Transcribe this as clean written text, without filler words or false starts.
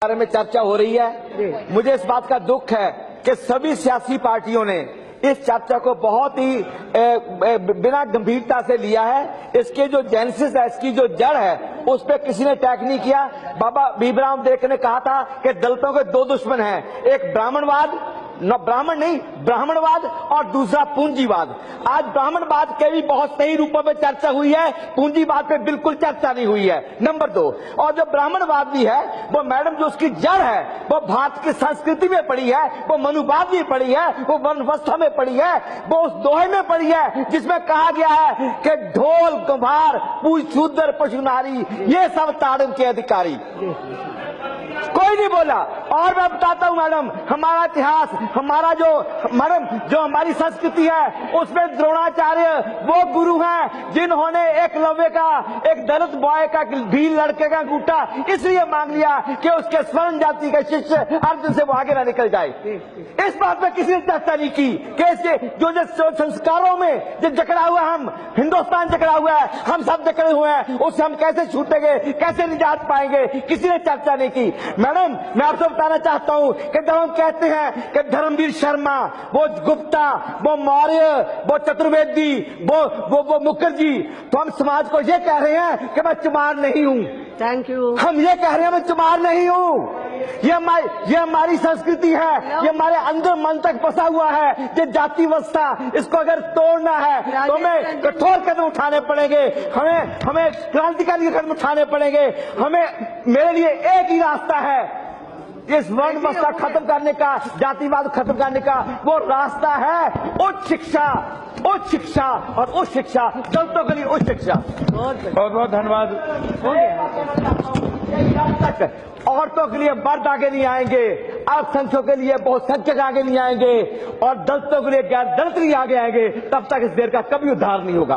बारे में चर्चा हो रही है। मुझे इस बात का दुख है कि सभी सियासी पार्टियों ने इस चर्चा को बहुत ही बिना गंभीरता से लिया है। इसके जो जेनेसिस है, इसकी जो जड़ है, उस पर किसी ने अटैक नहीं किया। बाबा भीमराव अम्बेडकर ने कहा था कि दलितों के दो दुश्मन हैं, एक ब्राह्मणवाद, न ब्राह्मण नहीं ब्राह्मणवाद, और दूसरा पूंजीवाद। आज ब्राह्मणवाद के भी बहुत सही रूपों में चर्चा हुई है, पूंजीवाद पे बिल्कुल चर्चा नहीं हुई है। नंबर 2, और जो ब्राह्मणवाद भी है वो मैडम जो उसकी जड़ है वो भारत की संस्कृति में पड़ी है, वो मनुवाद में पड़ी है, वो वर्ण व्यवस्था में पड़ी है, वो उस दोहे में पड़ी है जिसमें कहा गया है कि ढोल कुम्हार पूज शूद्र पशु नारी ये सब ताड़न के अधिकारी। कोई नहीं बोला। और मैं बताता हूं मैडम, हमारा इतिहास, हमारा जो हमारी संस्कृति है उसमें द्रोणाचार्य वो गुरु हैं जिन्होंने एकलव्य का, एक दलित बॉय का, भील लड़के का अंगूठा इसलिए मांग लिया कि उसके स्वर्ण जाति के शिष्य अर्जुन से वो आगे न निकल जाए। इस बात पर किसी ने चर्चा नहीं की कि इसके जो संस्कारों में जो जकड़ा हुआ, हम हिंदुस्तान जकड़ा हुआ है, हम सब जकड़े हुए हैं, उससे हम कैसे छूटेंगे, कैसे निजात पाएंगे, किसी ने चर्चा नहीं की। मैडम मैं आपसे बताना चाहता हूं कि जब हम कहते हैं कि धर्मवीर शर्मा, वो गुप्ता, वो मौर्य, वो चतुर्वेदी, वो मुखर्जी, तो हम समाज को ये कह रहे हैं कि मैं चमार नहीं हूं। Thank you. हम ये कह रहे हैं मैं चमार नहीं हूं। ये हमारी संस्कृति है, ये हमारे अंदर मन तक बसा हुआ है। ये जाति व्यवस्था, इसको अगर तोड़ना है तो हमें कठोर कदम उठाने पड़ेंगे, हमें क्रांतिकारी कदम उठाने पड़ेंगे। मेरे लिए एक ही रास्ता है, इस वर्ण व्यवस्था खत्म करने का, जातिवाद खत्म करने का। वो रास्ता है उच्च शिक्षा, उच्च शिक्षा और उच्च शिक्षा, दलितों के लिए उच्च शिक्षा। बहुत बहुत धन्यवाद। औरतों के लिए मर्द आगे नहीं आएंगे, अल्पसंख्यकों के लिए बहुत संख्यक आगे नहीं आएंगे, और दलितों के लिए गैर दलित नहीं आगे आएंगे, तब तक इस देश का कभी उद्धार नहीं होगा।